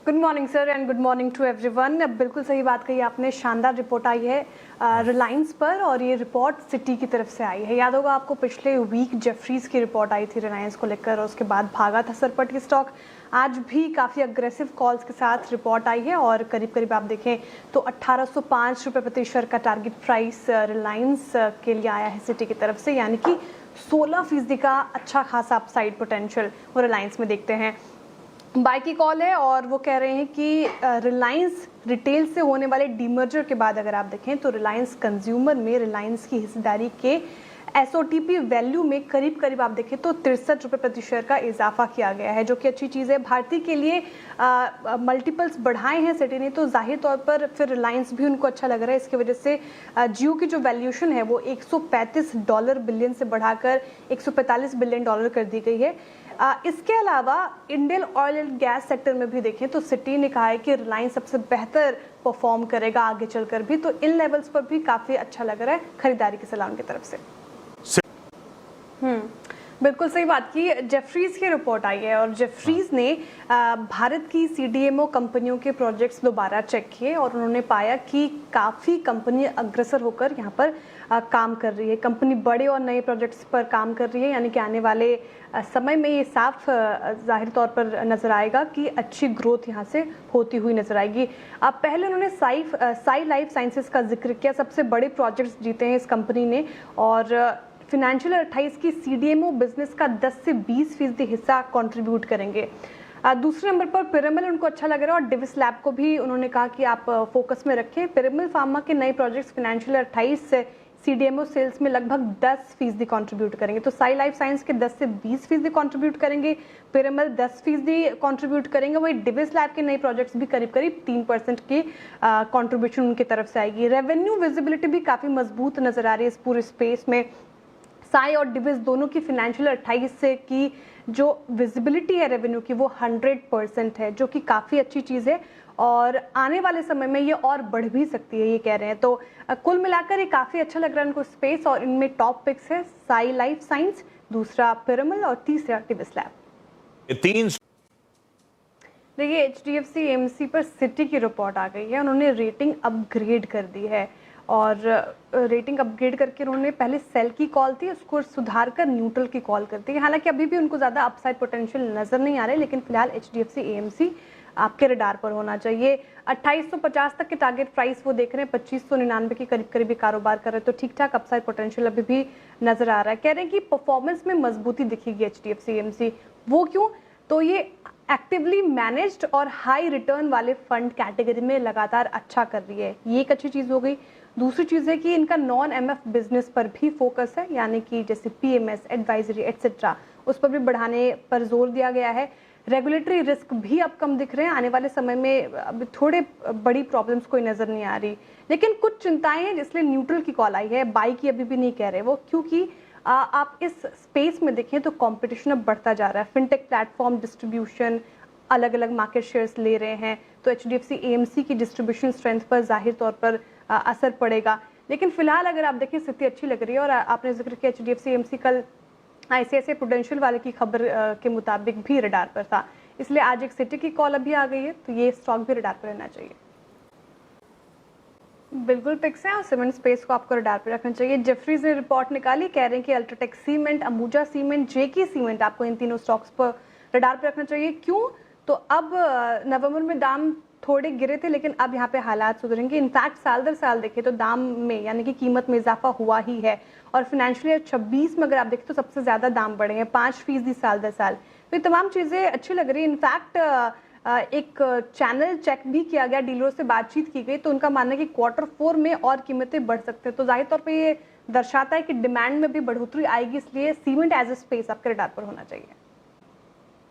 Good morning sir and good morning to everyone. बिल्कुल सही बात कही आपने, शानदार रिपोर्ट आई है रिलायंस पर और ये रिपोर्ट सिटी की तरफ से आई है। याद होगा आपको पिछले वीक जेफरीज की रिपोर्ट आई थी रिलायंस को लेकर और उसके बाद भागा था सरपट की स्टॉक। आज भी काफ़ी अग्रेसिव कॉल्स के साथ रिपोर्ट आई है और करीब करीब आप देखें तो 1805 रुपये प्रति शेयर का टारगेट प्राइस रिलायंस के लिए आया है सिटी की तरफ से, यानी कि 16% का अच्छा खासा अपसाइड पोटेंशियल वो रिलायंस में देखते हैं। बाय की कॉल है और वो कह रहे हैं कि रिलायंस रिटेल से होने वाले डीमर्जर के बाद अगर आप देखें तो रिलायंस कंज्यूमर में रिलायंस की हिस्सेदारी के एसओटीपी वैल्यू में करीब करीब आप देखें तो 63 रुपये प्रति शेयर का इजाफा किया गया है, जो कि अच्छी चीज़ है। भारतीय के लिए मल्टीपल्स बढ़ाए हैं सिटी ने, तो जाहिर तौर पर फिर रिलायंस भी उनको अच्छा लग रहा है। इसकी वजह से जियो की जो वैल्यूएशन है वो $135 बिलियन से बढ़ाकर $145 बिलियन कर दी गई है। इसके अलावा Indian oil and gas sector में भी देखें तो सिटी ने कहा है कि रिलायंस सबसे बेहतर परफॉर्म करेगा आगे चलकर भी, तो इन लेवल्स पर भी काफ़ी अच्छा लग रहा है खरीदारी की सलाह उनकी तरफ से। बिल्कुल सही बात की। जेफरीज की रिपोर्ट आई है और जेफरीज ने भारत की सीडीएमओ कंपनियों के प्रोजेक्ट्स दोबारा चेक किए और उन्होंने पाया कि काफ़ी कंपनी अग्रसर होकर यहाँ पर काम कर रही है। कंपनी बड़े और नए प्रोजेक्ट्स पर काम कर रही है, यानी कि आने वाले समय में ये साफ जाहिर तौर पर नजर आएगा कि अच्छी ग्रोथ यहाँ से होती हुई नजर आएगी। अब पहले उन्होंने साई लाइफ साइंसेज का जिक्र किया, सबसे बड़े प्रोजेक्ट्स जीते हैं इस कंपनी ने और फिनेंशियल 28 की सीडीएमओ बिजनेस का 10 से 20% हिस्सा कंट्रीब्यूट करेंगे। दूसरे नंबर पर पिरामल उनको अच्छा लग रहा है और डिविस लैब को भी उन्होंने कहा कि आप फोकस में रखें। पिरामल फार्मा के नए प्रोजेक्ट्स फिनेंशियल 28 से सीडीएमओ सेल्स में लगभग 10% कंट्रीब्यूट करेंगे, तो साई लाइफ साइंस के 10 से 20% कंट्रीब्यूट करेंगे, पिरामल 10% कंट्रीब्यूट करेंगे। वही डिविस लैब के नए प्रोजेक्ट्स भी करीब करीब 3% की कंट्रीब्यूशन उनकी तरफ से आएगी। रेवेन्यू विजिबिलिटी भी काफ़ी मजबूत नजर आ रही है इस पूरे स्पेस में। साई और डिविस दोनों की फिनेंशियल 28 से की जो विजिबिलिटी है रेवेन्यू की वो 100% है, जो कि काफ़ी अच्छी चीज़ है और आने वाले समय में ये और बढ़ भी सकती है, ये कह रहे हैं। तो कुल मिलाकर ये काफ़ी अच्छा लग रहा है उनको स्पेस और इनमें टॉप पिक्स है साई लाइफ साइंस, दूसरा पिरामल और तीसरा डिविस लैब। देखिए HDFC AMC पर सिटी की रिपोर्ट आ गई है, उन्होंने रेटिंग अपग्रेड कर दी है और रेटिंग अपग्रेड करके उन्होंने पहले सेल की कॉल थी उसको सुधार कर न्यूट्रल की कॉल करती है। हालांकि अभी भी उनको ज़्यादा अपसाइड पोटेंशियल नज़र नहीं आ रहे, लेकिन फिलहाल HDFC AMC आपके रडार पर होना चाहिए। 2850 तक के टारगेट प्राइस वो देख रहे हैं, 2599 के करीब करीब कारोबार कर रहे हैं, तो ठीक ठाक अपसाइड पोटेंशियल अभी भी नज़र आ रहा है। कह रहे हैं कि परफॉर्मेंस में मजबूती दिखेगी HDFC AMC, वो क्यों? तो ये एक्टिवली मैनेज्ड और हाई रिटर्न वाले फंड कैटेगरी में लगातार अच्छा कर रही है, ये एक अच्छी चीज़ हो गई। दूसरी चीज़ है कि इनका नॉन MF बिजनेस पर भी फोकस है, यानी कि जैसे PMS एडवाइजरी एटसेट्रा उस पर भी बढ़ाने पर जोर दिया गया है। रेगुलेटरी रिस्क भी अब कम दिख रहे हैं, आने वाले समय में अब थोड़े बड़ी प्रॉब्लम्स कोई नज़र नहीं आ रही, लेकिन कुछ चिंताएं हैं जिसलिए न्यूट्रल की कॉल आई है। बाई की अभी भी नहीं कह रहे वो, क्योंकि आप इस स्पेस में देखें तो कंपटीशन अब बढ़ता जा रहा है। फिनटेक प्लेटफॉर्म डिस्ट्रीब्यूशन अलग अलग मार्केट शेयर्स ले रहे हैं, तो HDFC AMC की डिस्ट्रीब्यूशन स्ट्रेंथ पर जाहिर तौर पर असर पड़ेगा। लेकिन फिलहाल अगर आप देखें स्थिति अच्छी लग रही है और आपने जिक्र किया HDFC AMC कल ICICI प्रूडेंशियल वाले की खबर के मुताबिक भी रडार पर था, इसलिए आज एक सिटी की कॉल अभी आ गई है, तो ये स्टॉक भी रडार पर रहना चाहिए। बिल्कुल पिक्स हैं और सीमेंट स्पेस को आपको रडार पर रखना चाहिए। जेफरीज ने रिपोर्ट निकाली, कह रहे हैं कि अल्ट्राटेक सीमेंट, अंबुजा सीमेंट, जेके सीमेंट आपको इन तीनों स्टॉक्स पर रडार पर रखना चाहिए। क्यों? तो अब नवंबर में दाम थोड़े गिरे थे, लेकिन अब यहाँ पे हालात सुधरेंगे। इनफैक्ट साल दर साल देखें तो दाम में यानी कि कीमत में इजाफा हुआ ही है और फिनेंशियल ईयर 26 में अगर आप देखें तो सबसे ज़्यादा दाम बढ़े हैं, 5% साल दर साल। तो ये तमाम चीज़ें अच्छी लग रही है। इनफैक्ट एक चैनल चेक भी किया गया, डीलरों से बातचीत की गई, तो उनका मानना है कि Q4 में और कीमतें बढ़ सकते हैं, तो जाहिर तौर पर ये दर्शाता है कि डिमांड में भी बढ़ोतरी आएगी, इसलिए सीमेंट एज ए स्पेस आपके रडार पर होना चाहिए।